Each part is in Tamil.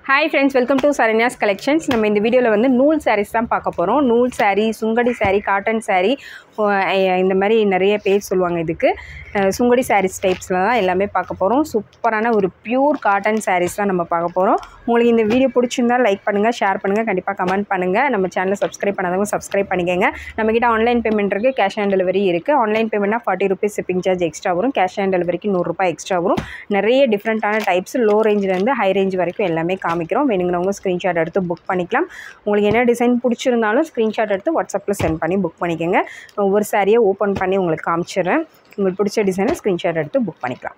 Hi friends, welcome to Saranya's Collections. நம்ம இந்த வீடியோல வந்து நூல் sarees தான் பார்க்க போறோம். நூல் saree, sungudi saree, cotton saree இந்த மாதிரி நிறைய பேர் சொல்லுவாங்க இதுக்கு. சுங்கடி sarees டைப்ஸ்ல தான் எல்லாமே பார்க்க போறோம். சூப்பரான ஒரு பியூர் காட்டன் sarees தான் நம்ம பார்க்க போறோம். உங்களுக்கு இந்த வீடியோ பிடிச்சிருந்தா லைக் பண்ணுங்க, ஷேர் பண்ணுங்க, கண்டிப்பா கமெண்ட் பண்ணுங்க. நம்ம சேனலை சப்ஸ்கிரைப் பண்ணாதவங்க சப்ஸ்கிரைப் பண்ணிக்கங்க. நம்ம கிட்ட ஆன்லைன் பேமெண்ட் இருக்கு, கேஷ் ஆன் டெலிவரி இருக்கு. ஆன்லைன் பேமெண்ட்னா 40 rupees shipping charge எக்ஸ்ட்ரா வரும். கேஷ் ஆன் டெலிவரிக்கு 100 ரூபாய் எக்ஸ்ட்ரா வரும். நிறைய டிஃபரண்டான டைப்ஸ் லோ ரேஞ்சில இருந்து ஹை ரேஞ்ச் வரைக்கும் எல்லாமே காமிக்கிறோம். வேணுங்கிறவங்க ஸ்கிரீன்ஷாட் எடுத்து புக் பண்ணிக்கலாம். உங்களுக்கு என்ன டிசைன் பிடிச்சிருந்தாலும் ஸ்கிரீன்ஷாட் எடுத்து வாட்ஸ்அப்ல சென்ட் பண்ணி புக் பண்ணிக்கங்க. ஒவ்வொரு சாரியை ஓப்பன் பண்ணி உங்களுக்கு காமிச்சிடுறேன். உங்களுக்கு பிடிச்ச டிசைனை ஸ்கிரீன்ஷாட் எடுத்து புக் பண்ணிக்கலாம்.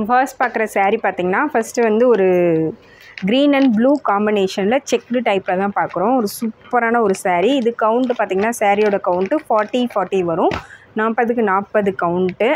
ஃபர்ஸ்ட் பார்க்குற saree பார்த்தீங்கன்னா ஃபஸ்ட்டு வந்து ஒரு க்ரீன் அண்ட் ப்ளூ காம்பினேஷனில் செக்டு டைப்பில் தான் பார்க்குறோம். ஒரு சூப்பரான ஒரு saree. இது கவுண்ட்டு பார்த்திங்கன்னா சாரியோட கவுண்ட்டு 40 வரும். 40க்கு 40 கவுண்ட்டு.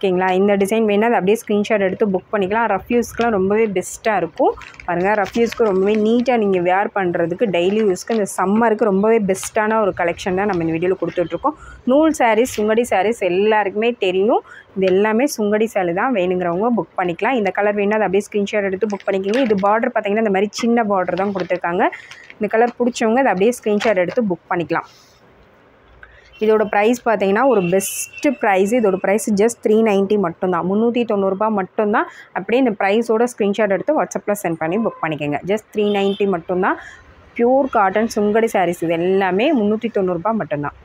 ஓகேங்களா? இந்த டிசைன் வேணால் அது அப்படியே ஸ்க்ரீன்ஷாட் எடுத்து புக் பண்ணிக்கலாம். ரஃப் யூஸ்க்குலாம் ரொம்பவே பெஸ்ட்டாக இருக்கும். பாருங்கள், ரஃப் யூஸ்க்கு ரொம்பவே நீட்டாக நீங்கள் வேர் பண்ணுறதுக்கு, டெய்லி யூஸ்க்கு இந்த சம்மருக்கு ரொம்பவே பெஸ்ட்டான ஒரு கலெக்ஷன் தான் நம்ம இந்த வீடியோவில் கொடுத்துட்ருக்கோம். நூல் சாரீஸ், சுங்கடி சாரீஸ் எல்லாருக்குமே தெரியும். இது எல்லாமே சுங்கடி சாரி தான். வேணுங்கிறவங்க புக் பண்ணிக்கலாம். இந்த கலர் வேணால் அது அப்படியே ஸ்க்ரீன்ஷாட் எடுத்து புக் பண்ணிக்கிங்க. இது பார்டர் பார்த்திங்கன்னா இந்த மாதிரி சின்ன பார்டர் தான் கொடுத்துருக்காங்க. இந்த கலர் பிடிச்சவங்க அதை அப்படியே ஸ்க்ரீன்ஷாட் எடுத்து புக் பண்ணிக்கலாம். இதோட ப்ரைஸ் பார்த்தீங்கன்னா ஒரு பெஸ்ட்டு ப்ரைஸ். இதோட ப்ரைஸ் ஜஸ்ட் 390 மட்டும்தான், 390 ரூபாய் மட்டும்தான். அப்படியே இந்த ப்ரைஸோட ஸ்க்ரீன்ஷாட் எடுத்து வாட்ஸ்அப்பில் சென்ட் பண்ணி புக் பண்ணிக்கோங்க. ஜஸ்ட் 390 மட்டும்தான். பியூர் காட்டன் சுங்கடி சாரீஸ் இது எல்லாமே 390 ரூபாய் மட்டும்தான்.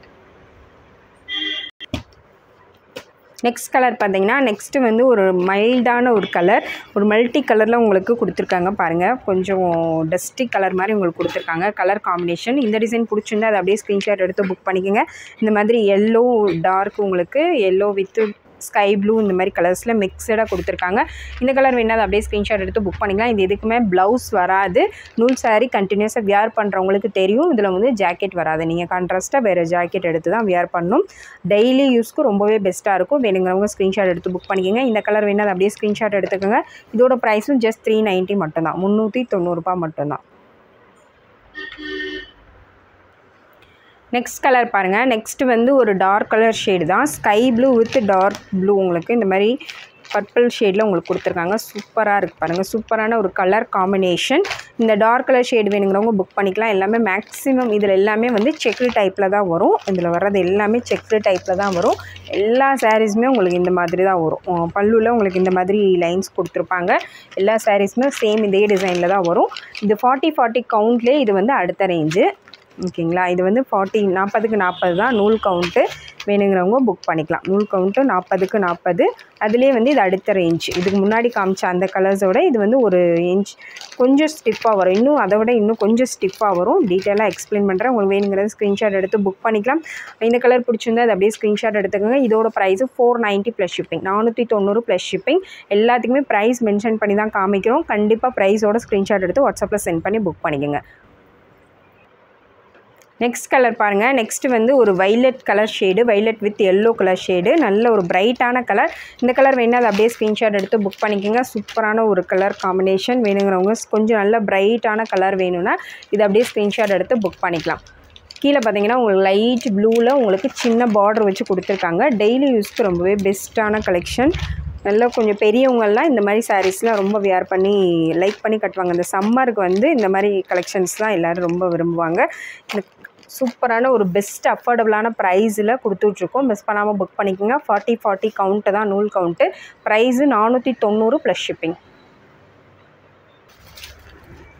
நெக்ஸ்ட் கலர் பார்த்தீங்கன்னா நெக்ஸ்ட்டு வந்து ஒரு மைல்டான ஒரு கலர், ஒரு மல்டி கலரில் உங்களுக்கு கொடுத்துருக்காங்க. பாருங்கள், கொஞ்சம் டஸ்டி கலர் மாதிரி உங்களுக்கு கொடுத்துருக்காங்க கலர் காம்பினேஷன். இந்த டிசைன் பிடிச்சிருந்தா அதை அப்படியே ஸ்க்ரீன்ஷாட் எடுத்து புக் பண்ணிக்கோங்க. இந்த மாதிரி எல்லோ டார்க், உங்களுக்கு எல்லோ வித்து ஸ்கை ப்ளூ இந்த மாதிரி கலர்ஸில் மிக்சடாக கொடுத்துருக்காங்க. இந்த கலர் வேணால் அப்படியே ஸ்க்ரீன்ஷாட் எடுத்து புக் பண்ணிக்கலாம். இது எதுக்குமே ப்ளவுஸ் வராது. நூல் சாரீ கண்டினியூஸாக வியர் பண்ணுறவங்களுக்கு தெரியும். இதில் வந்து ஜாக்கெட் வராது. நீங்கள் கான்ட்ராஸ்ட்டாக வேறு ஜாக்கெட் எடுத்து தான் வியர் பண்ணணும். டெய்லி யூஸ்க்கு ரொம்பவே பெஸ்ட்டாக இருக்கும். வேணுங்கிறவங்க ஸ்க்ரீன்ஷாட் எடுத்து புக் பண்ணிக்கோங்க. இந்த கலர் வேணால் அப்படியே ஸ்க்ரீன்ஷாட் எடுத்துக்கோங்க. இதோட ப்ரைஸும் ஜஸ்ட் 390 மட்டும்தான், 390 ரூபாய் மட்டும்தான். நெக்ஸ்ட் கலர் பாருங்கள். நெக்ஸ்ட்டு வந்து ஒரு டார்க் கலர் ஷேடு தான். Sky blue with dark blue உங்களுக்கு இந்த மாதிரி பர்பிள் ஷேடில் உங்களுக்கு கொடுத்துருக்காங்க. சூப்பராக இருக்குது பாருங்கள். சூப்பரான ஒரு கலர் காம்பினேஷன். இந்த டார்க் கலர் ஷேடு வேணுங்கிறவங்க புக் பண்ணிக்கலாம். எல்லாமே மேக்ஸிமம் இதில் எல்லாமே வந்து செக்டு டைப்பில் தான் வரும். இதில் வர்றது எல்லாமே செக்டு டைப்பில் தான் வரும். எல்லா சாரீஸுமே உங்களுக்கு இந்த மாதிரி தான் வரும். பல்லுவில் உங்களுக்கு இந்த மாதிரி லைன்ஸ் கொடுத்துருப்பாங்க. எல்லா சாரீஸுமே சேம் இதே டிசைனில் தான் வரும். இது 40 கவுண்ட்லேயே இது வந்து அடுத்த ரேஞ்சு. ஓகேங்களா? இது வந்து 40க்கு 40 தான் நூல் கவுண்ட்டு. வேணுங்கிறவங்க புக் பண்ணிக்கலாம். நூல் கவுண்ட்டு 40க்கு 40. அதுலேயே வந்து இது அடுத்த ரேஞ்ச். இதுக்கு முன்னாடி காமிச்ச அந்த கலர்ஸோட இது வந்து ஒரு இன்ச் கொஞ்சம் ஸ்டிஃபாக வரும். இன்னும் அதை விட இன்னும் கொஞ்சம் ஸ்டிஃபாக வரும். டீட்டெயிலாக எக்ஸ்பிளைன் பண்ணுறேன். உங்களுக்கு வேணுங்கிறது ஸ்க்ரீன்ஷாட் எடுத்து புக் பண்ணிக்கலாம். இந்த கலர் பிடிச்சிருந்தா அது அப்படியே ஸ்க்ரீன்ஷாட் எடுத்துக்கோங்க. இதோட price 490 plus shipping, 490 plus shipping. எல்லாத்துக்குமே ப்ரைஸ் மென்ஷன் பண்ணி தான் காமிக்கிறோம். கண்டிப்பாக ப்ரைஸோட ஸ்க்ரீன்ஷாட் எடுத்து வாட்ஸ்அப்பில் சென்ட் பண்ணி புக் பண்ணிக்கோங்க. நெக்ஸ்ட் கலர் பாருங்கள். நெக்ஸ்ட்டு வந்து ஒரு violet colour shade, violet with yellow colour shade, நல்ல ஒரு பிரைட்டான கலர். இந்த கலர் வேணால் அது அப்படியே ஸ்க்ரீன்ஷாட் எடுத்து புக் பண்ணிக்கோங்க. சூப்பரான ஒரு கலர் காம்பினேஷன். வேணுங்கிறவங்க கொஞ்சம் நல்ல பிரைட்டான கலர் வேணும்னா இது அப்படியே ஸ்க்ரீன்ஷாட் எடுத்து புக் பண்ணிக்கலாம். கீழே பார்த்தீங்கன்னா உங்களுக்கு லைட் ப்ளூவில் உங்களுக்கு சின்ன பார்டர் வச்சு கொடுத்துருக்காங்க. டெய்லி யூஸ்க்கு ரொம்பவே பெஸ்ட்டான கலெக்ஷன். நல்லா கொஞ்சம் பெரியவங்கள்லாம் இந்த மாதிரி சாரீஸ்லாம் ரொம்ப வியர் பண்ணி லைக் பண்ணி கட்டுவாங்க. இந்த சம்மருக்கு வந்து இந்த மாதிரி கலெக்ஷன்ஸ்லாம் எல்லோரும் ரொம்ப விரும்புவாங்க. இந்த சூப்பரான ஒரு பெஸ்ட் அஃபோர்டபுளான ப்ரைஸில் கொடுத்துட்ருக்கோம். மிஸ் பண்ணாமல் புக் பண்ணிக்கோங்க. 40 கவுண்ட்டு தான் நூல் கவுண்ட்டு. Price 490 plus shipping.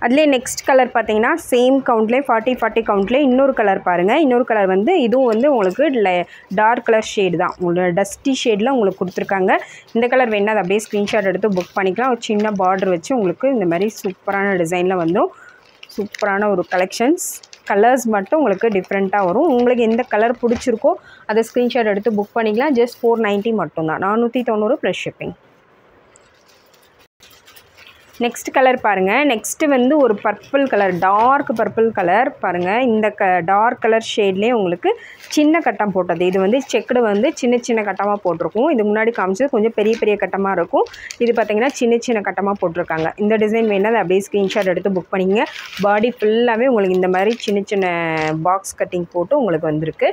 அதுலேயே நெக்ஸ்ட் கலர் பார்த்தீங்கன்னா சேம் கவுண்ட்லேயே 40 கவுண்ட்லேயே இன்னொரு கலர் பாருங்கள். இன்னொரு கலர் வந்து இதுவும் வந்து உங்களுக்கு டார்க் கலர் ஷேடு தான். உங்களோட டஸ்டி ஷேடில் உங்களுக்கு கொடுத்துருக்காங்க. இந்த கலர் வேணால் அதை அப்படியே ஸ்க்ரீன்ஷாட் எடுத்து புக் பண்ணிக்கலாம். ஒரு சின்ன பார்டர் வச்சு உங்களுக்கு இந்த மாதிரி சூப்பரான டிசைனில் வந்துடும். சூப்பரான ஒரு கலெக்ஷன்ஸ். கலர்ஸ் மட்டும் உங்களுக்கு டிஃப்ரெண்ட்டாக வரும். உங்களுக்கு எந்த கலர் பிடிச்சிருக்கோ அதை ஸ்க்ரீன்ஷாட் எடுத்து புக் பண்ணிக்கலாம். ஜஸ்ட் 490 மட்டும்தான், 490 ப்ளஸ் ஷிப்பிங். நெக்ஸ்ட் கலர் பாருங்கள். நெக்ஸ்ட்டு வந்து ஒரு purple colour, dark purple colour பாருங்கள். இந்த டார்க் கலர் ஷேட்லேயே உங்களுக்கு சின்ன கட்டம் போட்டது. இது வந்து செக்குடு வந்து சின்ன சின்ன கட்டமாக போட்டிருக்கும். இது முன்னாடி காமிச்சது கொஞ்சம் பெரிய பெரிய கட்டமாக இருக்கும். இது பார்த்திங்கன்னா சின்ன சின்ன கட்டமாக போட்டிருக்காங்க. இந்த டிசைன் வேணால் அப்படியே ஸ்க்ரீன்ஷாட் எடுத்து புக் பண்ணிங்க. பாடி ஃபுல்லாகவே உங்களுக்கு இந்த மாதிரி சின்ன சின்ன பாக்ஸ் கட்டிங் போட்டு உங்களுக்கு வந்திருக்கு.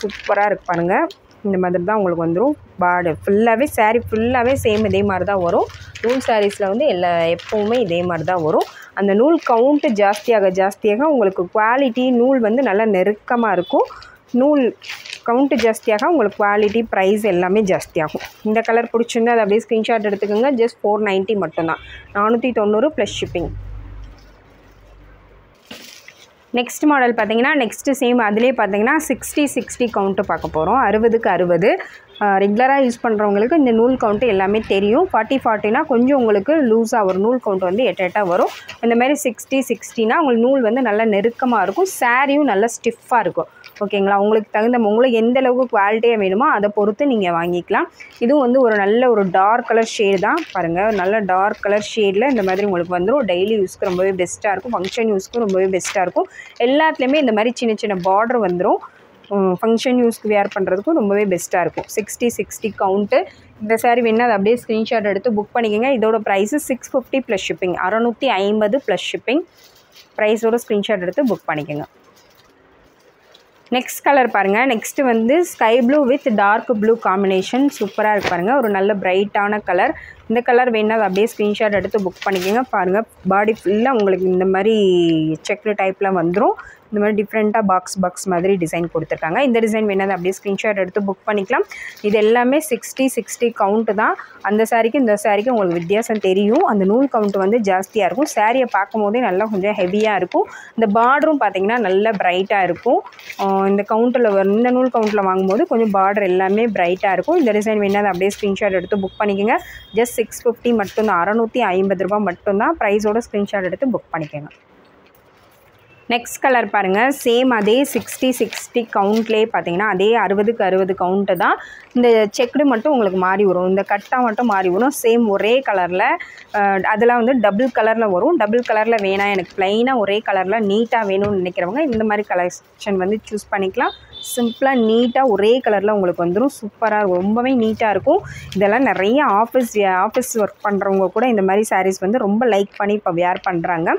சூப்பராக இருக்குது பாருங்கள். இந்த மாதிரி தான் உங்களுக்கு வந்துடும். பார்டர் ஃபுல்லாகவே சாரீ ஃபுல்லாகவே சேம் இதே மாதிரி தான் வரும். நூல் சாரீஸில் வந்து எப்போவுமே இதே மாதிரி தான் வரும். அந்த நூல் கவுண்ட்டு ஜாஸ்தியாக உங்களுக்கு குவாலிட்டி நூல் வந்து நல்லா நெருக்கமாக இருக்கும். நூல் கவுண்ட்டு ஜாஸ்தியாக உங்களுக்கு குவாலிட்டி ப்ரைஸ் எல்லாமே ஜாஸ்தியாகும். இந்த கலர் பிடிச்சிருந்தா அதை அப்படியே ஸ்க்ரீன்ஷாட் எடுத்துக்கோங்க. ஜஸ்ட் 490 மட்டும்தான், 490 ப்ளஸ் ஷிப்பிங். நெக்ஸ்ட் மாடல் பார்த்தீங்கன்னா நெக்ஸ்ட்டு சேம் அதிலே பார்த்தீங்கன்னா 60 கவுண்ட்டு பார்க்க போகிறோம். 60க்கு 60 ரெகுலராக யூஸ் பண்ணுறவங்களுக்கு இந்த நூல் கவுண்ட்டு எல்லாமே தெரியும். 40 கொஞ்சம் உங்களுக்கு லூஸாக வரும். நூல் கவுண்ட் வந்து 8 வரும். இந்த மாதிரி 60 உங்களுக்கு நூல் வந்து நல்லா நெருக்கமாக இருக்கும். சாரியும் நல்லா ஸ்டிஃபாக இருக்கும். ஓகேங்களா? உங்களுக்கு தகுந்த உங்களுக்கு எந்த அளவுக்கு குவாலிட்டியாக வேணுமோ அதை பொறுத்து நீங்கள் வாங்கிக்கலாம். இதுவும் வந்து நல்ல ஒரு டார்க் கலர் ஷேடு தான் பாருங்கள். நல்ல டார்க் கலர் ஷேடில் இந்த மாதிரி உங்களுக்கு வந்துடும். டெய்லி யூஸ்க்கு ரொம்பவே பெஸ்ட்டாக இருக்கும். ஃபங்க்ஷன் யூஸ்க்கு ரொம்பவே பெஸ்ட்டாக இருக்கும். எல்லாத்துலேயுமே இந்த மாதிரி சின்ன சின்ன பார்டர் வந்துடும். ஃபங்க்ஷன் யூஸ்க்கு வேர் பண்ணுறதுக்கும் ரொம்பவே பெஸ்ட்டாக இருக்கும். 60 கவுண்ட்டு. இந்த சாரீ வேணால் அதை அப்படியே ஸ்க்ரீன்ஷாட் எடுத்து புக் பண்ணிக்கோங்க. இதோட price 650 plus shipping, 650 plus shipping. ப்ரைஸோட ஸ்க்ரீன்ஷாட் எடுத்து புக் பண்ணிக்கோங்க. நெக்ஸ்ட் கலர் பாருங்கள். நெக்ஸ்ட்டு வந்து sky blue with dark blue combination சூப்பராக இருக்குது பாருங்கள். ஒரு நல்ல பிரைட்டான கலர். இந்த கலர் வேணால் அதை அப்படியே ஸ்க்ரீன்ஷாட் எடுத்து புக் பண்ணிக்கோங்க. பாருங்கள், பாடி ஃபுல்லாக உங்களுக்கு இந்த மாதிரி செக்கு டைப்பில் வந்துடும். இந்த மாதிரி டிஃப்ரெண்ட்டாக பாக்ஸ் மாதிரி டிசைன் கொடுத்துருக்காங்க. இந்த டிசைன் வேணால் அப்படியே ஸ்க்ரீன்ஷாட் எடுத்து புக் பண்ணிக்கலாம். இது எல்லாமே 60 கவுண்ட்டு தான். அந்த சாரிக்கும் இந்த சாரிக்கும் உங்களுக்கு வித்தியாசம் தெரியும். அந்த நூல் கவுண்ட் வந்து ஜாஸ்தியாக இருக்கும். சாரியை பார்க்கும் போதே நல்லா கொஞ்சம் ஹெவியாக இருக்கும். இந்த பார்டரும் பார்த்திங்கன்னா நல்லா பிரைட்டாக இருக்கும். இந்த கவுண்ட்டில் இந்த நூல் கவுண்ட்டில் வாங்கும்போது கொஞ்சம் பார்டர் எல்லாமே பிரைட்டாக இருக்கும். இந்த டிசைன் வேணால் அப்படியே ஸ்க்ரீன்ஷாட் எடுத்து புக் பண்ணிக்கோங்க. ஜஸ்ட் 650 மட்டும்தான், 650 ரூபா மட்டும்தான். ப்ரைஸோட ஸ்க்ரீன்ஷாட் எடுத்து புக் பண்ணிக்கோங்க. நெக்ஸ்ட் கலர் பாருங்கள். சேம் அதே 60 கவுண்ட்லேயே பார்த்தீங்கன்னா அதே 60க்கு 60 கவுண்ட்டு தான். இந்த செக்குடு மட்டும் உங்களுக்கு மாறி வரும். இந்த கட்டா மட்டும் மாறி வரும். சேம் ஒரே கலரில். அதெல்லாம் வந்து டபுள் கலரில் வரும். டபுள் கலரில் வேணாம், எனக்கு ப்ளைனாக ஒரே கலரில் நீட்டாக வேணும்னு நினைக்கிறவங்க இந்த மாதிரி கலெக்ஷன் வந்து சூஸ் பண்ணிக்கலாம். சிம்பிளாக நீட்டாக ஒரே கலரில் உங்களுக்கு வந்துடும். சூப்பராக இருக்கும். ரொம்பவே நீட்டாக இருக்கும். இதெல்லாம் நிறைய ஆஃபீஸ் ஒர்க் பண்ணுறவங்க கூட இந்த மாதிரி சாரீஸ் வந்து ரொம்ப லைக் பண்ணி இப்போ வேர் பண்ணுறாங்க.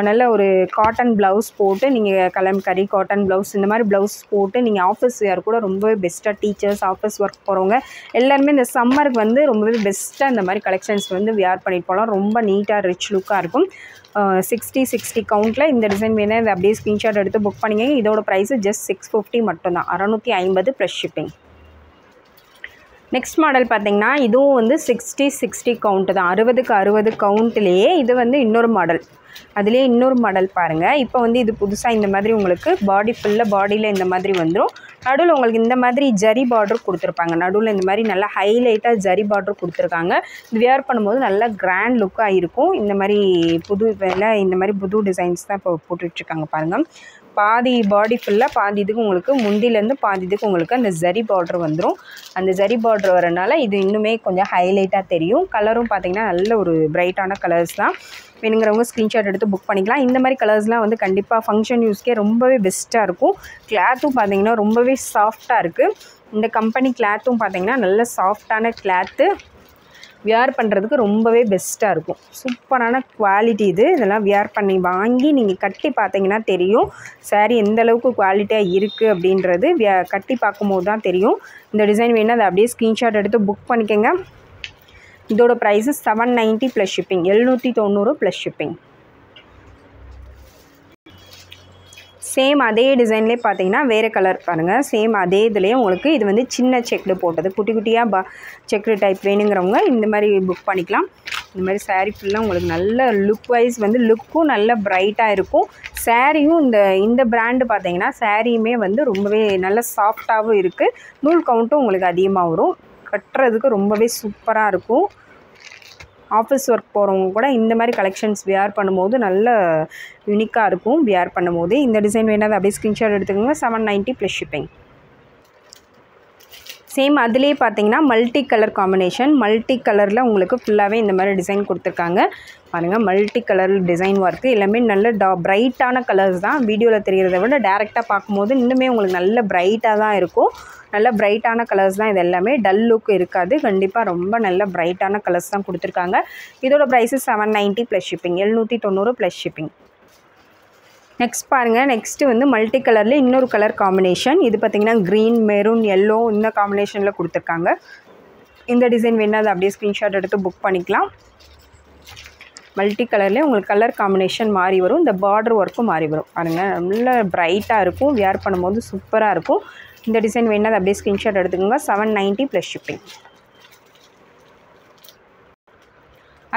நல்ல ஒரு காட்டன் ப்ளவுஸ் போட்டு நீங்கள் கலம்கரி காட்டன் ப்ளவுஸ் இந்த மாதிரி ப்ளவுஸ் போட்டு நீங்கள் ஆஃபீஸ் வேர் கூட ரொம்பவே பெஸ்ட்டாக டீச்சர்ஸ் ஆஃபீஸ் ஒர்க் போகிறவங்க எல்லாருமே இந்த சம்மருக்கு வந்து ரொம்பவே பெஸ்ட்டாக இந்த மாதிரி கலெக்ஷன்ஸ் வந்து வேர் பண்ணிட்டு போகலாம். ரொம்ப நீட்டாக ரிச் லுக்காக இருக்கும். 60 கவுண்ட்டில் இந்த டிசைன் வேணால் இதை அப்படியே ஸ்க்ரீன்ஷாட் எடுத்து புக் பண்ணிங்க. இதோட ப்ரைஸு ஜஸ்ட் 650 மட்டும்தான், 650 ப்ளஸ் ஷிப்பிங். நெக்ஸ்ட் மாடல் பார்த்திங்கன்னா இதுவும் வந்து 60 கவுண்ட்டு தான். 60க்கு 60 கவுண்ட்லேயே இது வந்து இன்னொரு மாடல். அதுலேயே இன்னொரு மாடல் பாருங்கள். இப்போ வந்து இது புதுசாக இந்த மாதிரி உங்களுக்கு பாடி ஃபுல்லாக பாடியில் இந்த மாதிரி வந்துடும். நடுவில் உங்களுக்கு இந்த மாதிரி ஜரி பார்டர் கொடுத்துருப்பாங்க. நடுவில் இந்த மாதிரி நல்லா ஹைலைட்டாக ஜரி பார்டர் கொடுத்துருக்காங்க. இது வேர் பண்ணும்போது நல்லா கிராண்ட் லுக்காக இருக்கும். இந்த மாதிரி இந்த மாதிரி புது டிசைன்ஸ் தான் இப்போ போட்டுட்ருக்காங்க பாருங்கள். பாதி பாடி ஃபுல்லாக பாதி இதுக்கு உங்களுக்கு முந்திலேருந்து பாதி இதுக்கு உங்களுக்கு அந்த ஜரி பார்டர் வந்துடும். அந்த ஜரி பார்டர் வரனால இது இன்னுமே கொஞ்சம் ஹைலைட்டாக தெரியும். கலரும் பார்த்திங்கன்னா நல்ல ஒரு பிரைட்டான கலர்ஸ் தான். வேணுங்கிறவங்க ஸ்க்ரீன்ஷாட் எடுத்து புக் பண்ணிக்கலாம். இந்த மாதிரி கலர்ஸ்லாம் வந்து கண்டிப்பாக ஃபங்க்ஷன் யூஸ்க்கே ரொம்பவே பெஸ்ட்டாக இருக்கும். கிளாத்தும் பார்த்திங்கன்னா ரொம்பவே சாஃப்டாக இருக்குது. இந்த கம்பெனி கிளாத்தும் பார்த்திங்கன்னா நல்ல சாஃப்டான கிளாத்து. வியர் பண்ணுறதுக்கு ரொம்பவே பெஸ்ட்டாக இருக்கும். சூப்பரான குவாலிட்டி இது. இதெல்லாம் வியர் பண்ணி வாங்கி நீங்கள் கட்டி பார்த்தீங்கன்னா தெரியும் சாரீ எந்த அளவுக்கு குவாலிட்டியாக இருக்குது அப்படின்றது கட்டி பார்க்கும்போது தான் தெரியும். இந்த டிசைன் வேணால் அதை அப்படியே ஸ்க்ரீன்ஷாட் எடுத்து புக் பண்ணிக்கோங்க. இதோட price 790 plus shipping, 790 plus shipping. Same அதே டிசைன்லேயே பார்த்தீங்கன்னா வேறு கலர் பாருங்கள். சேம் அதே இதுலேயே உங்களுக்கு இது வந்து சின்ன செக்குடு போட்டது, குட்டி குட்டியாக செக்குடு டைப் வேணுங்கிறவங்க இந்த மாதிரி புக் பண்ணிக்கலாம். இந்த மாதிரி சாரீ ஃபுல்லாக உங்களுக்கு நல்ல லுக் வைஸ் வந்து லுக்கும் நல்ல பிரைட்டாக இருக்கும். சாரியும் இந்த பிராண்டு பார்த்தீங்கன்னா சாரியுமே வந்து ரொம்பவே நல்ல சாஃப்டாகவும் இருக்குது. நூல் கவுண்ட்டும் உங்களுக்கு அதிகமாக வரும். கட்டுறதுக்கு ரொம்பவே சூப்பராக இருக்கும். ஆஃபீஸ் ஒர்க் போகிறவங்க கூட இந்த மாதிரி கலெக்ஷன்ஸ் வியர் பண்ணும்போது நல்ல யூனிக்காக இருக்கும். வியர் பண்ணும்போது இந்த டிசைன் வேணால் அப்படியே ஸ்க்ரீன்ஷாட் எடுத்துக்கோங்க. 790 ப்ளஸ் ஷிப்பிங். சேம் அதுலேயே பார்த்தீங்கன்னா மல்டி கலர் காம்பினேஷன். மல்டி கலரில் உங்களுக்கு ஃபுல்லாகவே இந்த மாதிரி டிசைன் கொடுத்துருக்காங்க பாருங்கள். மல்டி கலர் டிசைன் ஒர்க்கு எல்லாமே நல்ல பிரைட்டான கலர்ஸ் தான். வீடியோவில் தெரிகிறத விட டேரெக்டாக பார்க்கும்போது இன்னுமே உங்களுக்கு நல்ல பிரைட்டாக தான் இருக்கும். நல்ல பிரைட்டான கலர்ஸ் தான். இது எல்லாமே டல் லுக் இருக்காது. கண்டிப்பாக ரொம்ப நல்ல பிரைட்டான கலர்ஸ் தான் கொடுத்துருக்காங்க. இதோட price 790 plus shipping, 790 plus shipping. Next பாருங்கள். நெக்ஸ்ட்டு வந்து மல்டி கலரில் இன்னொரு கலர் காம்பினேஷன். இது பார்த்திங்கன்னா க்ரீன், மெரூன், எல்லோ இந்த காம்பினேஷனில் கொடுத்துருக்காங்க. இந்த டிசைன் வேணால் அதை அப்படியே ஸ்க்ரீன்ஷாட் எடுத்து புக் பண்ணிக்கலாம். மல்டி கலர்லேயே உங்களுக்கு கலர் காம்பினேஷன் மாறி வரும். இந்த பார்டர் ஒர்க்கும் மாறி வரும் பாருங்கள். நல்ல பிரைட்டாக இருக்கும், வியர் பண்ணும்போது சூப்பராக இருக்கும். இந்த டிசைன் வேணால் அதை அப்படியே ஸ்க்ரீன்ஷாட் எடுத்துக்கோங்க. 790 + ஷிப்பிங்.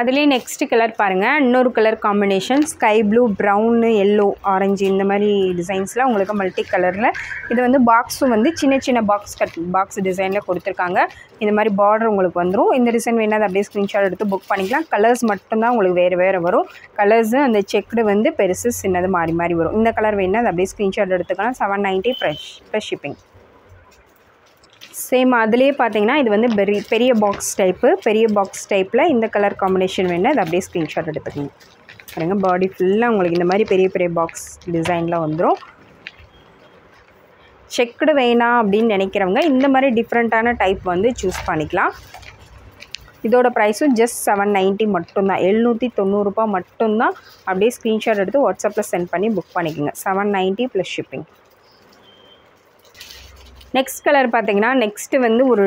அதுலேயே நெக்ஸ்ட் கலர் பாருங்கள். இன்னொரு colour combination sky blue, brown, yellow, orange இந்த மாதிரி டிசைன்ஸில் உங்களுக்கு மல்டி கலரில். இது வந்து பாக்ஸும் வந்து சின்ன சின்ன பாக்ஸ் டிசைனில் கொடுத்துருக்காங்க. இந்த மாதிரி பார்டர் உங்களுக்கு வந்துடும். இந்த டிசைன் வேணால் அப்படியே ஸ்க்ரீன்ஷாட் எடுத்து புக் பண்ணிக்கலாம். கலர்ஸ் மட்டும்தான் உங்களுக்கு வேறு வரும். கலர்ஸு அந்த செக்குடு வந்து பெருசு சின்னது மாறி மாறி வரும். இந்த கலர் வேணால் அதை அப்படியே ஸ்க்ரீன்ஷாட் எடுத்துக்கலாம். 790 + ஷிப்பிங். சேம் அதுலேயே பார்த்தீங்கன்னா இது வந்து பெரிய பாக்ஸ் டைப்பில் இந்த கலர் காம்பினேஷன் வேணும். அது அப்படியே ஸ்க்ரீன்ஷாட் எடுத்துக்கணும் பாருங்க. பாடி ஃபுல்லாக உங்களுக்கு இந்த மாதிரி பெரிய பாக்ஸ் டிசைனில் வந்துடும். செக்குடு வேணாம் அப்படின்னு நினைக்கிறவங்க இந்த மாதிரி டிஃப்ரெண்ட்டான டைப் வந்து சூஸ் பண்ணிக்கலாம். இதோட ப்ரைஸும் ஜஸ்ட் 790 மட்டும்தான். 790 ரூபாய் மட்டும்தான். அப்படியே ஸ்க்ரீன்ஷாட் எடுத்து வாட்ஸ்அப்பில் சென்ட் பண்ணி புக் பண்ணிக்கோங்க. 790 + ஷிப்பிங். நெக்ஸ்ட் கலர் பார்த்தீங்கன்னா நெக்ஸ்ட்டு வந்து ஒரு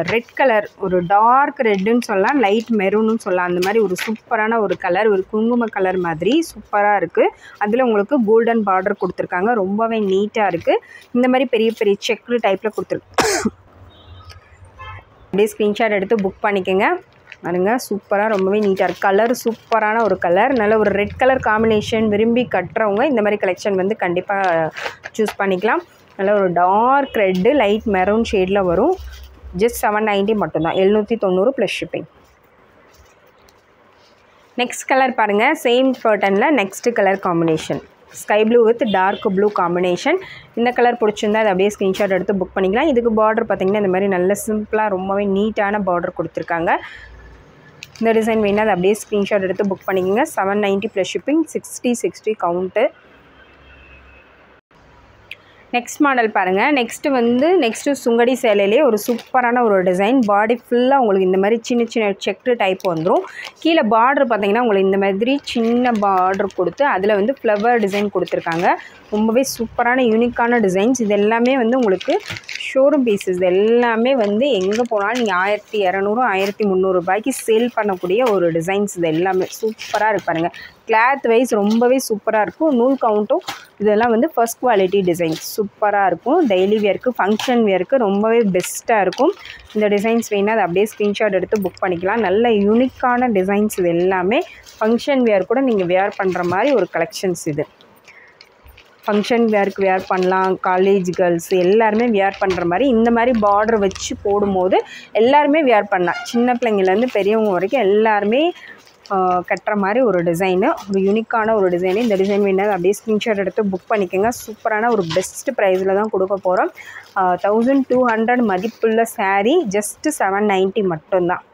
ரெட் கலர், ஒரு டார்க் ரெட்டுன்னு சொல்லலாம், லைட் மெரூன்னு சொல்லலாம். அந்த மாதிரி ஒரு சூப்பரான ஒரு கலர், ஒரு குங்கும கலர் மாதிரி சூப்பராக இருக்குது. அதில் உங்களுக்கு கோல்டன் பார்டர் கொடுத்துருக்காங்க. ரொம்பவே நீட்டாக இருக்குது. இந்த மாதிரி பெரிய செக்குடு டைப்பில் கொடுத்துருக்கு. அப்படியே ஸ்க்ரீன்ஷாட் எடுத்து புக் பண்ணிக்கோங்க. பாருங்க சூப்பராக ரொம்பவே நீட்டாக இருக்குது. கலர் சூப்பரான ஒரு கலர். நல்ல ஒரு ரெட் கலர் காம்பினேஷன் விரும்பி கட்டுறவங்க இந்த மாதிரி கலெக்ஷன் வந்து கண்டிப்பாக சூஸ் பண்ணிக்கலாம். நல்ல ஒரு டார்க் ரெட்டு, லைட் மெரூன் ஷேடில் வரும். ஜஸ்ட் 790 மட்டும்தான். 790 + ஷிப்பிங். நெக்ஸ்ட் கலர் பாருங்கள். சேம் பேட்டர்னில் next colour combination sky blue with dark blue combination. இந்த கலர் பிடிச்சிருந்தா அதை அப்படியே ஸ்க்ரீன்ஷாட் எடுத்து புக் பண்ணிக்கலாம். இதுக்கு பார்டர் பார்த்திங்கன்னா இந்த மாதிரி நல்ல சிம்பிளாக ரொம்பவே நீட்டான பார்டர் கொடுத்துருக்காங்க. இந்த டிசைன் வேணால் அதை அப்படியே ஸ்க்ரீன்ஷாட் எடுத்து புக் பண்ணிக்கோங்க. 790 + ஷிப்பிங். 60 கவுண்ட்டு. நெக்ஸ்ட் மாடல் பாருங்கள். நெக்ஸ்ட்டு சுங்கடி சேலையிலே ஒரு சூப்பரான ஒரு டிசைன். பாடி ஃபுல்லாக உங்களுக்கு இந்த மாதிரி சின்ன செக்கு டைப் வந்துடும். கீழே பார்டர் பார்த்திங்கன்னா உங்களுக்கு இந்த மாதிரி சின்ன பார்டர் கொடுத்து அதில் வந்து ஃப்ளவர் டிசைன் கொடுத்துருக்காங்க. ரொம்பவே சூப்பரான யூனிக்கான டிசைன்ஸ். இது எல்லாமே வந்து உங்களுக்கு ஷோரூம் பீஸஸ். இது எல்லாமே வந்து எங்கே போனாலும் நீங்கள் 1200 1300 ரூபாய்க்கு சேல் பண்ணக்கூடிய ஒரு டிசைன்ஸ். இது எல்லாமே சூப்பராக இருக்கு பாருங்கள். கிளாத் வைஸ் ரொம்பவே சூப்பராக இருக்கும். நூல் கவுண்ட்டும் இதெல்லாம் வந்து ஃபர்ஸ்ட் குவாலிட்டி டிசைன்ஸ் சூப்பராக இருக்கும். டெய்லி வியருக்கு, ஃபங்க்ஷன் வியருக்கு ரொம்பவே பெஸ்ட்டாக இருக்கும். இந்த டிசைன்ஸ் வேணால் அதை அப்படியே ஸ்க்ரீன்ஷாட் எடுத்து புக் பண்ணிக்கலாம். நல்ல யூனிக்கான டிசைன்ஸ். இது எல்லாமே ஃபங்க்ஷன் வியர் கூட நீங்கள் வியர் பண்ணுற மாதிரி ஒரு கலெக்ஷன்ஸ். இது ஃபங்க்ஷன் வியருக்கு வியர் பண்ணலாம். காலேஜ் கேர்ள்ஸ் எல்லாருமே வியர் பண்ணுற மாதிரி இந்த மாதிரி பார்டர் வச்சு போடும்போது எல்லாருமே வியர் பண்ணலாம். சின்ன பிள்ளைங்கள்லேருந்து பெரியவங்க வரைக்கும் எல்லாருமே கட்டுற மாதிரி ஒரு டிசைனு, ஒரு யூனிக்கான ஒரு டிசைனு. இந்த டிசைன் வேணால் அப்படியே ஸ்க்ரீன்ஷாட் எடுத்து புக் பண்ணிக்கோங்க. சூப்பரான ஒரு பெஸ்ட் ப்ரைஸில் தான் கொடுக்க போகிறோம். 1200 மதிப்புள்ள சாரீ ஜஸ்ட்டு 790 மட்டும்தான்.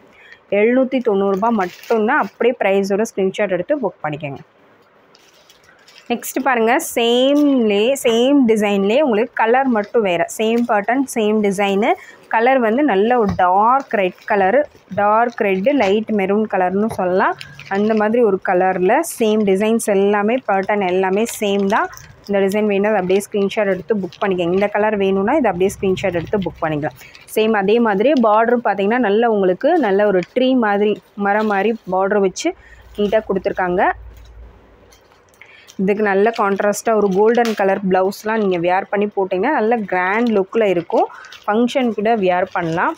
790 ரூபாய் மட்டும்தான். அப்படியே ப்ரைஸோட ஸ்க்ரீன்ஷாட் எடுத்து புக் பண்ணிக்கோங்க. நெக்ஸ்ட் பாருங்கள். சேம் டிசைன்லேயே உங்களுக்கு கலர் மட்டும் வேறு. Same pattern, same design. Colour வந்து நல்ல ஒரு dark red colour, dark red, light maroon கலர்னு சொல்லலாம். அந்த மாதிரி ஒரு கலரில் சேம் டிசைன்ஸ் எல்லாமே பேட்டர்ன் எல்லாமே சேம் தான். இந்த டிசைன் வேணும் அப்படியே ஸ்க்ரீன்ஷாட் எடுத்து புக் பண்ணிக்கோங்க. இந்த கலர் வேணும்னா இதை அப்படியே ஸ்க்ரீன்ஷாட் எடுத்து புக் பண்ணிக்கலாம். சேம் அதே மாதிரி பார்டரும் பார்த்திங்கன்னா நல்ல உங்களுக்கு நல்ல ஒரு ட்ரீ மாதிரி மரம் மாதிரி பார்டர் வச்சு நீட்டாக கொடுத்துருக்காங்க. இதுக்கு நல்ல கான்ட்ராஸ்ட்டாக ஒரு கோல்டன் கலர் ப்ளவுஸ்லாம் நீங்கள் வியர் பண்ணி போட்டிங்கன்னா நல்ல கிராண்ட் லுக்கில் இருக்கும். ஃபங்க்ஷன் கூட வியர் பண்ணலாம்.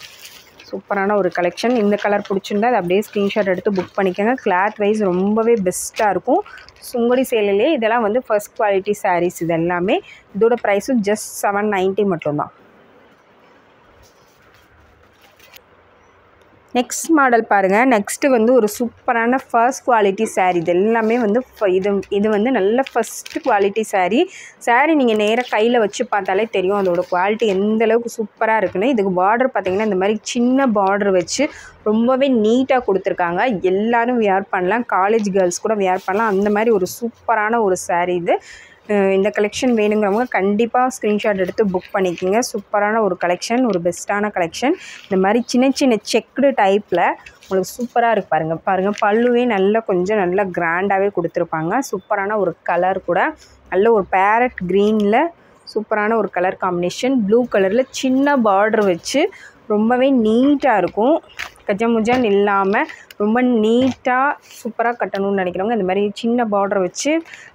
சூப்பரான ஒரு கலெக்ஷன். இந்த கலர் பிடிச்சிருந்தா அதை அப்படியே ஸ்க்ரீன்ஷாட் எடுத்து புக் பண்ணிக்கோங்க. கிளாத் வைஸ் ரொம்பவே பெஸ்ட்டாக இருக்கும். சுங்கடி சேலையிலே இதெல்லாம் வந்து ஃபர்ஸ்ட் குவாலிட்டி சாரீஸ். இது எல்லாமே இதோட ப்ரைஸும் ஜஸ்ட் 790 மட்டும்தான். நெக்ஸ்ட் மாடல் பாருங்கள். நெக்ஸ்ட்டு வந்து ஒரு சூப்பரான ஃபர்ஸ்ட் குவாலிட்டி சாரீ. இது எல்லாமே வந்து இது வந்து நல்ல ஃபஸ்ட்டு குவாலிட்டி சாரீ நீங்கள் நேராக கையில் வச்சு பார்த்தாலே தெரியும் அதோடய குவாலிட்டி எந்தளவுக்கு சூப்பராக இருக்குன்னு. இதுக்கு பார்டர் பார்த்திங்கன்னா இந்த மாதிரி சின்ன பார்டர் வச்சு ரொம்பவே நீட்டாக கொடுத்துருக்காங்க. எல்லோரும் வியர் பண்ணலாம். காலேஜ் கேர்ள்ஸ் கூட வியர் பண்ணலாம். அந்த மாதிரி ஒரு சூப்பரான ஒரு சாரீ இது. இந்த கலெக்ஷன் வேணுங்கிறவங்க கண்டிப்பாக ஸ்க்ரீன்ஷாட் எடுத்து புக் பண்ணிக்கோங்க. சூப்பரான ஒரு கலெக்ஷன், ஒரு பெஸ்ட்டான கலெக்ஷன். இந்த மாதிரி சின்ன செக்குடு டைப்பில் உங்களுக்கு சூப்பராக இருக்கு பாருங்கள். பல்லுவே கொஞ்சம் நல்லா கிராண்டாகவே கொடுத்துருப்பாங்க. சூப்பரான ஒரு கலர் கூட. நல்ல ஒரு பேரட் க்ரீனில் சூப்பரான ஒரு கலர் காம்பினேஷன். ப்ளூ கலரில் சின்ன பார்டர் வச்சு ரொம்பவே நீட்டாக இருக்கும். கஜமுஜான்னு இல்லாமல் ரொம்ப நீட்டாக சூப்பராக கட்டணும்னு நினைக்கிறவங்க, இந்த மாதிரி சின்ன பார்டர் வச்சு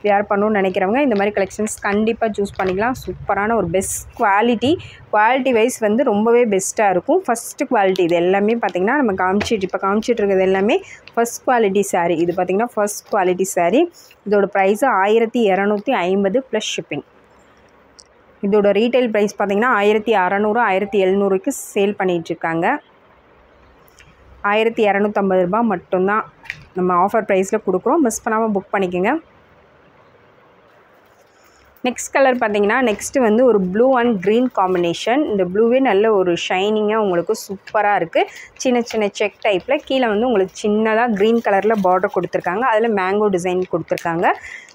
வேர் பண்ணணும்னு நினைக்கிறவங்க இந்த மாதிரி கலெக்ஷன்ஸ் கண்டிப்பாக சூஸ் பண்ணிக்கலாம். சூப்பரான ஒரு பெஸ்ட் குவாலிட்டி வைஸ் வந்து ரொம்பவே பெஸ்ட்டாக இருக்கும். ஃபஸ்ட்டு குவாலிட்டி இது எல்லாமே பார்த்திங்கன்னா நம்ம இப்போ காமிச்சிட்டு இருக்கிறது எல்லாமே ஃபஸ்ட் குவாலிட்டி சாரீ. இது பார்த்திங்கன்னா ஃபஸ்ட் குவாலிட்டி சாரீ. இதோட ப்ரைஸு 1250 ப்ளஸ் ஷிப்பிங். இதோட ரீட்டைல் ப்ரைஸ் பார்த்திங்கன்னா 1600 1700க்கு சேல் பண்ணிகிட்ருக்காங்க. 1250 ரூபா மட்டும்தான் நம்ம ஆஃபர் ப்ரைஸில் கொடுக்குறோம். மிஸ் பண்ணாமல் புக் பண்ணிக்கோங்க. நெக்ஸ்ட் கலர் பார்த்திங்கன்னா நெக்ஸ்ட்டு வந்து ஒரு ப்ளூ அண்ட் க்ரீன் காம்பினேஷன். இந்த ப்ளூவே நல்ல ஒரு ஷைனிங்காக உங்களுக்கு சூப்பராக இருக்குது. சின்ன சின்ன செக் டைப்பில் கீழே வந்து உங்களுக்கு சின்னதாக க்ரீன் கலரில் பார்டர் கொடுத்துருக்காங்க. அதில் மேங்கோ டிசைன் கொடுத்துருக்காங்க.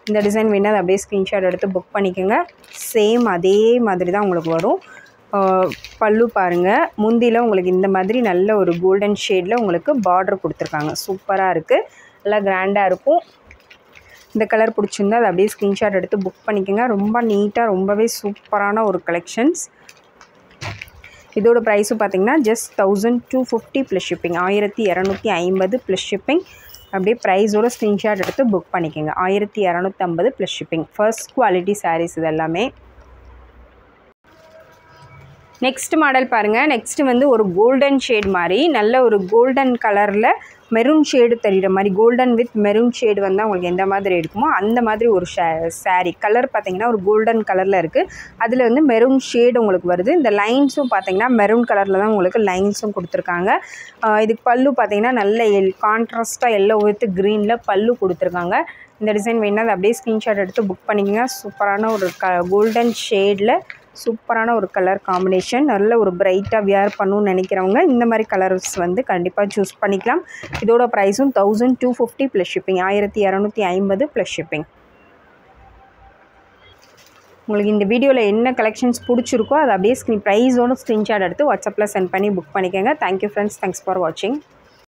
இந்த டிசைன் வேணால் அதை அப்படியே ஸ்க்ரீன்ஷாட் எடுத்து புக் பண்ணிக்கோங்க. சேம் அதே மாதிரி தான் உங்களுக்கு வரும். பல்லு பாருங்கள், முந்தியில் உங்களுக்கு இந்த மாதிரி நல்ல ஒரு கோல்டன் ஷேடில் உங்களுக்கு பார்டர் கொடுத்துருக்காங்க. சூப்பராக இருக்குது, நல்லா கிராண்டாக இருக்கும். இந்த கலர் பிடிச்சிருந்தா அதை அப்படியே ஸ்க்ரீன்ஷாட் எடுத்து புக் பண்ணிக்கோங்க. ரொம்ப நீட்டாக ரொம்பவே சூப்பரான ஒரு கலெக்ஷன்ஸ். இதோட ப்ரைஸும் பார்த்திங்கன்னா just 1250 plus shipping. 1250 plus shipping. அப்படியே ப்ரைஸோட ஸ்க்ரீன்ஷாட் எடுத்து புக் பண்ணிக்கோங்க. 1250 plus shipping. First quality saris இது எல்லாமே. நெக்ஸ்ட் மாடல் பாருங்கள். நெக்ஸ்ட்டு வந்து ஒரு கோல்டன் ஷேட் மாதிரி நல்ல ஒரு கோல்டன் கலரில் மெரூன் ஷேடு தெரிகிற மாதிரி, கோல்டன் வித் மெரூன் ஷேடு வந்தால் உங்களுக்கு எந்த மாதிரி இருக்குமோ அந்த மாதிரி ஒரு சாரீ. கலர் பார்த்திங்கன்னா ஒரு கோல்டன் கலரில் இருக்குது. அதில் வந்து மெரூன் ஷேடு உங்களுக்கு வருது. இந்த லைன்ஸும் பார்த்திங்கன்னா மெரூன் கலரில் தான் உங்களுக்கு லைன்ஸும் கொடுத்துருக்காங்க. இதுக்கு பல்லு பார்த்திங்கன்னா நல்ல கான்ட்ராஸ்ட்டாக எல்லோ வித் க்ரீனில் பல்லு கொடுத்துருக்காங்க. இந்த டிசைன் வேணால் அப்படியே ஸ்க்ரீன்ஷாட் எடுத்து புக் பண்ணிக்கோங்க. சூப்பரான ஒரு கோல்டன் ஷேடில் சூப்பரான ஒரு கலர் காம்பினேஷன். நல்ல ஒரு பிரைட்டாக வியர் பண்ணணும்னு நினைக்கிறவங்க இந்த மாதிரி கலர்ஸ் வந்து கண்டிப்பாக சூஸ் பண்ணிக்கலாம். இதோட ப்ரைஸும் 1250 ப்ளஸ் ஷிப்பிங். 1250 plus shipping. உங்களுக்கு இந்த வீடியோவில் என்ன கலெக்ஷன்ஸ் பிடிச்சிருக்கோ அதை அப்படியே ப்ரைஸோட ஸ்க்ரீன்ஷாட் எடுத்து வாட்ஸ்அப்பில் சென்ட் பண்ணி புக் பண்ணிக்கோங்க. Thank you friends. தேங்க்ஸ் ஃபார் வாட்சிங்.